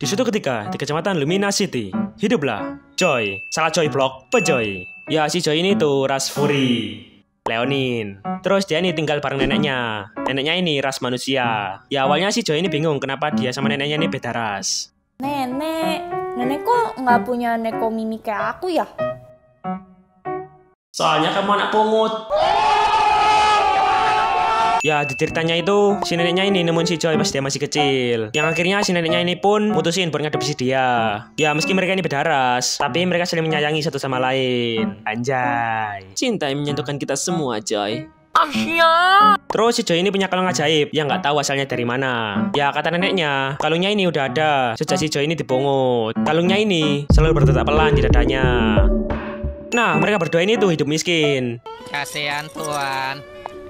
Di suatu ketika, di kecamatan Lumina City, hiduplah Joy, salah Joy Block, Pejoy. Ya, si Joy ini tuh ras Furi, Leonin. Terus dia ini tinggal bareng neneknya. Neneknya ini ras manusia. Ya, awalnya si Joy ini bingung kenapa dia sama neneknya ini beda ras. Nenek kok nggak punya neko mimi kayak aku ya? Soalnya kamu anak pungut. Ya, di ceritanya itu, si neneknya ini nemuin si Joy pas dia masih kecil. Yang akhirnya si neneknya ini pun mutusin buat ngadopsi dia. Ya, meski mereka ini beda ras, tapi mereka saling menyayangi satu sama lain. Anjay. Cinta yang menyentuhkan kita semua, Joy. Terus si Joy ini punya kalung ajaib yang nggak tahu asalnya dari mana. Ya, kata neneknya, kalungnya ini udah ada sejak si Joy ini dipungut. Kalungnya ini selalu berdetak pelan di dadanya. Nah, mereka berdua ini tuh hidup miskin. Kasihan Tuan,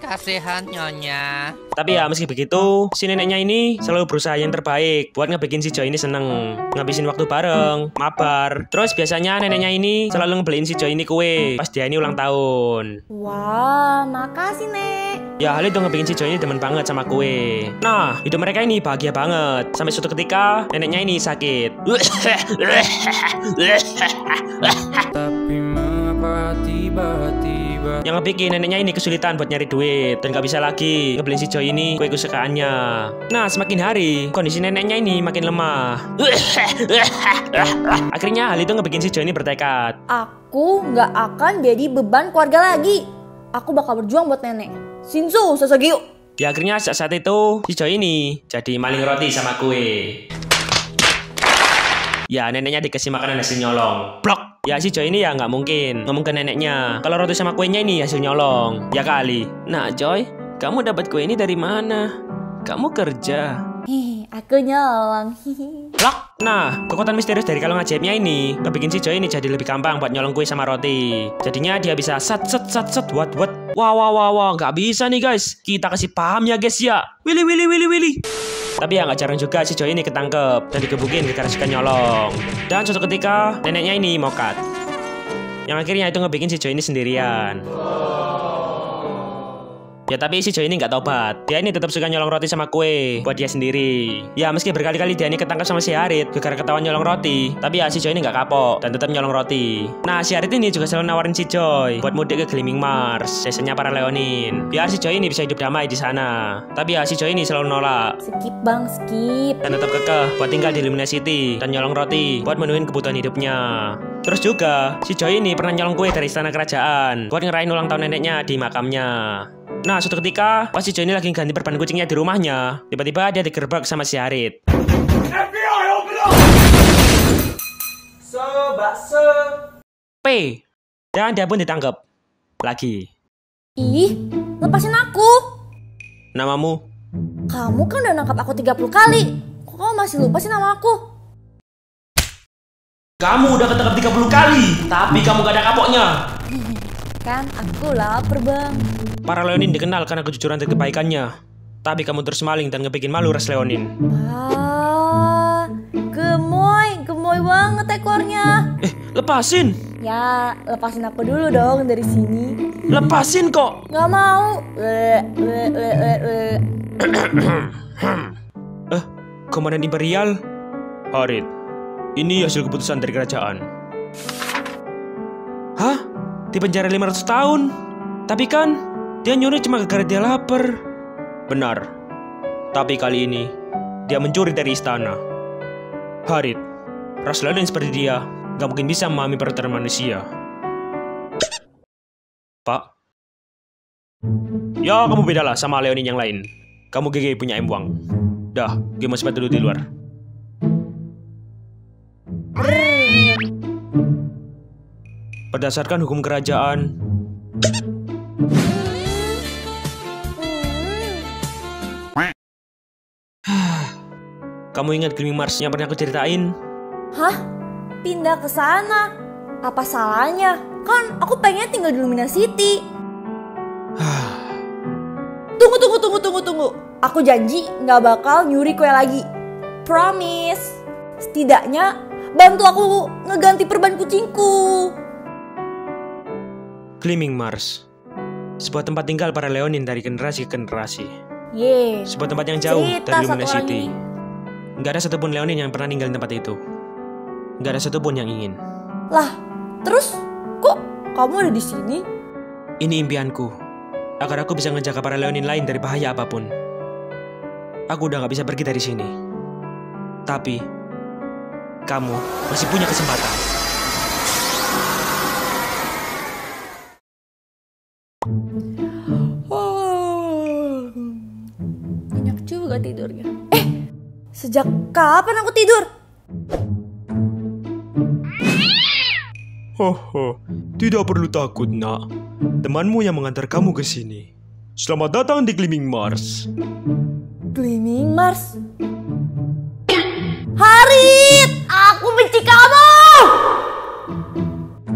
kasihan Nyonya. Tapi ya meski begitu, si neneknya ini selalu berusaha yang terbaik buat ngebikin si Joy ini seneng, ngabisin waktu bareng, mabar. Terus biasanya neneknya ini selalu ngebeliin si Joy ini kue pas dia ini ulang tahun. Wah, makasih Nek. Ya, hal itu ngebikin si Joy ini demen banget sama kue. Nah, hidup mereka ini bahagia banget. Sampai suatu ketika, neneknya ini sakit. Tapi mengapa tiba-tiba Yang ngebikin neneknya ini kesulitan buat nyari duit dan gak bisa lagi ngebeliin si Joy ini kue kesukaannya. Nah, semakin hari kondisi neneknya ini makin lemah. Akhirnya hal itu ngebikin si Joy ini bertekad. Aku nggak akan jadi beban keluarga lagi. Aku bakal berjuang buat nenek. Shinzo Sasageo. Ya, akhirnya saat itu si Joy ini jadi maling roti sama kue. Ya, neneknya dikasih makanan hasil nyolong. Blok. Ya, si Joy ini ya nggak mungkin ngomong ke neneknya kalau roti sama kuenya ini hasil nyolong. Ya kali. Nah, Joy, kamu dapat kue ini dari mana? Kamu kerja. Aku nyolong. Blok. Nah, kekuatan misterius dari kalung ajaibnya ini ngebikin si Joy ini jadi lebih gampang buat nyolong kue sama roti. Jadinya dia bisa sat, what. Wah, nggak bisa nih guys. Kita kasih paham ya guys ya. Willy. Tapi ya nggak jarang juga si Joy ini ketangkep dan digebukin gara-gara suka nyolong. Dan suatu ketika neneknya ini mokat. Yang akhirnya itu ngebikin si Joy ini sendirian. Ya, tapi si Joy ini nggak tobat. Dia ini tetap suka nyolong roti sama kue buat dia sendiri. Ya, meski berkali-kali dia ini ketangkap sama si Harit gara-gara ketahuan nyolong roti, tapi ya si Joy ini nggak kapok dan tetap nyolong roti. Nah, si Harit ini juga selalu nawarin si Joy buat mudik ke Gleaming Mars, desanya para Leonin, biar si Joy ini bisa hidup damai di sana. Tapi ya si Joy ini selalu nolak Skip bang, skip. dan tetap kekeh buat tinggal di Lumina City dan nyolong roti buat menuhin kebutuhan hidupnya. Terus juga, si Joy ini pernah nyolong kue dari istana kerajaan buat ngerayain ulang tahun neneknya di makamnya. Nah, suatu ketika, pas si Joy ini lagi ganti perban kucingnya di rumahnya, tiba-tiba dia digerebek sama si Harit. FBI, open up! Bakso. P. Dan dia pun ditangkap. Lagi. Ih, lepasin aku. Namamu? Kamu kan udah nangkap aku 30 kali. Kok kamu masih lupa sih nama aku? Kamu udah ketangkap 30 kali, tapi kamu gak ada kapoknya. Kan aku lapar bang. Para Leonin dikenal karena kejujuran dan kebaikannya. Tapi kamu terus maling dan ngebikin malu ras Leonin. Gemoy banget ekornya. Lepasin! Ya, lepasin aku dulu dong dari sini. Lepasin kok! Gak mau. Komandan Imperial? Harit, ini hasil keputusan dari kerajaan. Hah? Di penjara 500 tahun? Tapi kan, dia nyuri cuma gara-gara dia lapar. Benar. Tapi kali ini, dia mencuri dari istana. Harit, ras Leonin seperti dia gak mungkin bisa memahami peraturan manusia. Pak? Ya, kamu bedalah sama Leonin yang lain. Kamu GG punya M-Wang. Dah, gue mau sepatu dulu di luar. Berdasarkan hukum kerajaan, kamu ingat Gleaming Mars yang pernah aku ceritain? Hah? Pindah ke sana? Apa salahnya? Kan aku pengen tinggal di Lumina City. Tunggu. Aku janji nggak bakal nyuri kue lagi. Promise. Setidaknya bantu aku ngeganti perban kucingku. Gleaming Mars, sebuah tempat tinggal para Leonin dari generasi ke generasi. Yeay. Sebuah tempat yang jauh Cerita dari satu Lumina lagi City. nih. nggak ada satupun Leonin yang pernah tinggal di tempat itu. Nggak ada satupun yang ingin. Lah, terus kok kamu ada di sini? Ini impianku, agar aku bisa menjaga para Leonin lain dari bahaya apapun. Aku udah nggak bisa pergi dari sini. Tapi, kamu masih punya kesempatan. Nyenyak juga tidurnya. Sejak kapan aku tidur? Hoho, tidak perlu takut, nak. Temanmu yang mengantar kamu ke sini. Selamat datang di Gleaming Mars. Gleaming Mars? Harit! Aku benci kamu!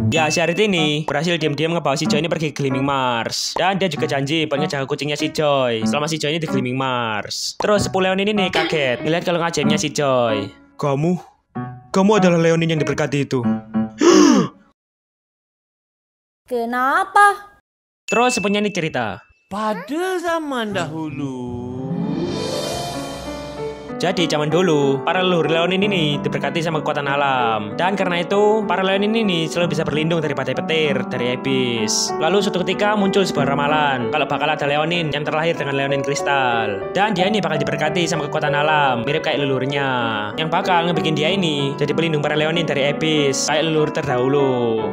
Ya, si Harit ini berhasil diam-diam ngebawa si Joy ini pergi ke Gleaming Mars. Dan dia juga janji buat ngejaga kucingnya si Joy selama si Joy ini di Gleaming Mars. Terus 10 Leonin ini kaget ngeliat kalau ajaibnya si Joy. Kamu adalah Leonin yang diberkati itu. Kenapa? Terus penyanyi cerita. Pada zaman dahulu. Jadi zaman dulu, para leluhur Leonin ini diberkati sama kekuatan alam. Dan karena itu, para Leonin ini selalu bisa berlindung dari badai petir, dari abyss. Lalu suatu ketika muncul sebuah ramalan kalau bakal ada Leonin yang terlahir dengan Leonin kristal. Dan dia ini bakal diberkati sama kekuatan alam, mirip kayak leluhurnya. Yang bakal ngebikin dia ini jadi pelindung para Leonin dari abyss, kayak leluhur terdahulu.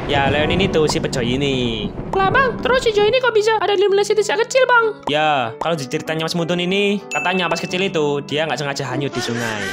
Ya, Leonin itu si Pejoy ini. Lah bang, terus si Joy ini kok bisa ada di Illuminati sejak kecil bang? Ya, kalau di ceritanya Mas Mutun ini, katanya pas kecil itu dia nggak sengaja hanyut di sungai.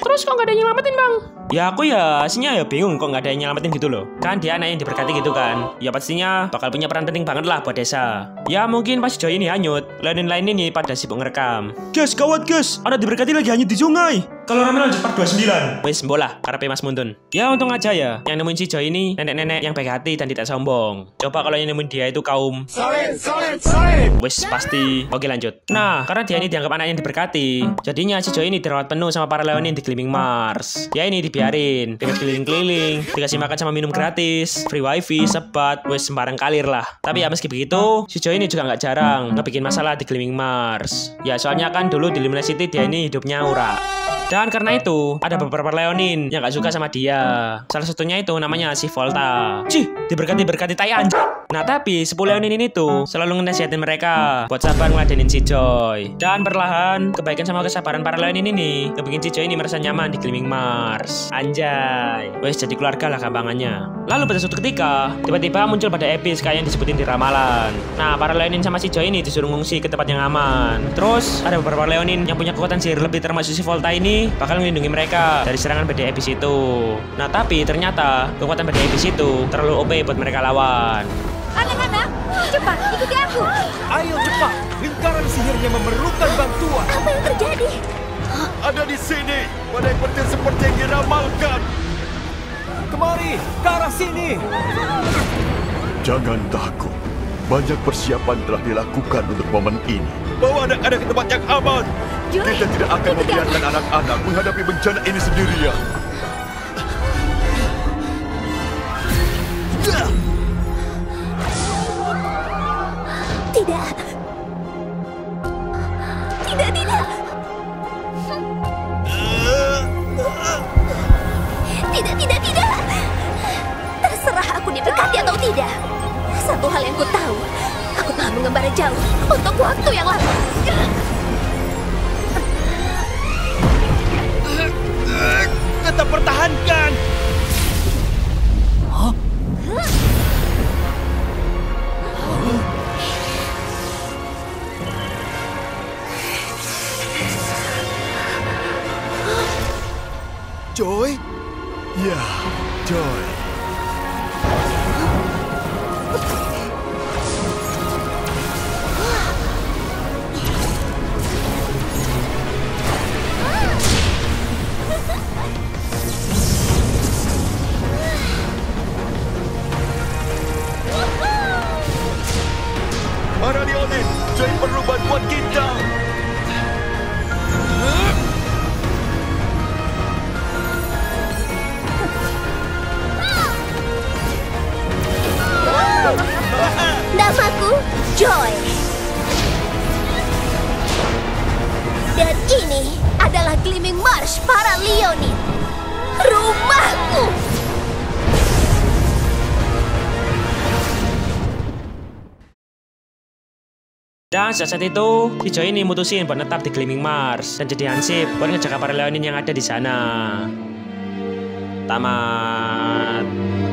Terus kok nggak ada yang nyelamatin bang? Ya aku ya aslinya ya bingung kok nggak ada yang nyelamatin gitu loh. Kan dia anak yang diberkati gitu kan. Ya pastinya bakal punya peran penting banget lah buat desa. Ya mungkin pas Joy ini hanyut, lain ini pada sibuk ngerekam. Guys, gawat guys, ada diberkati lagi hanyut di sungai. Kalau rame lanjut part 29. Wes bola, karepe Mas Muntun. Ya untung aja ya, yang nemuin si Joy ini nenek-nenek yang baik hati dan tidak sombong. Coba kalau yang nemuin dia itu kaum solid. Wes pasti. Oke lanjut. Nah, karena dia ini dianggap anak yang diberkati, jadinya si Joy ini dirawat penuh sama para Leonin di Gleaming Mars. Dia ini dibiarin, bebas keliling-keliling, dikasih makan sama minum gratis, free wifi, sebat, wes sembarang kalir lah. Tapi ya meski begitu, si Joy ini juga nggak jarang ngebikin masalah di Gleaming Mars. Ya soalnya kan dulu di Illuminati City dia ini hidupnya ura. Dan karena itu, ada beberapa Leonin yang gak suka sama dia. Salah satunya itu namanya si Volta. Cih, diberkati tai anjing. Nah tapi 10 Leonin ini tuh selalu ngenasihatin mereka buat sabar ngeladenin si Joy. Dan perlahan, kebaikan sama kesabaran para Leonin ini ngebikin si Joy ini merasa nyaman di Gleaming Mars. Anjay, wes jadi keluarga lah gampangannya. Lalu pada suatu ketika, tiba-tiba muncul pada abyss kayak yang disebutin di ramalan. Nah para Leonin sama si Joy ini disuruh ngungsi ke tempat yang aman. Terus ada beberapa Leonin yang punya kekuatan sihir lebih termasuk si Volta ini bakal melindungi mereka dari serangan badai abyss itu. Nah tapi ternyata kekuatan badai abyss itu terlalu OP buat mereka lawan. Anak-anak, cepat ikuti aku. Ayo cepat, lingkaran sihirnya memerlukan bantuan. Apa yang terjadi? Ada di sini, badai petir seperti yang diramalkan. Kemari, ke arah sini. Jangan takut, banyak persiapan telah dilakukan untuk momen ini. Bawa anak-anak ke tempat yang aman. Joy, Kita tidak akan membiarkan anak-anak menghadapi bencana ini sendirian. Tidak. Tidak. Terserah aku diberkati atau tidak. Satu hal yang ku tahu, aku telah mengembara jauh untuk waktu yang lama. Tetap pertahankan. Joy? Ya, Joy. Para Leonin, Joy perlu bantuan kita. Mars para Leonid. Rumahku. Dan saat itu, si Joy ini mutusin buat netap di Gleaming Mars dan jadi hansip buat ngejaga para Leonin yang ada di sana. Tamat.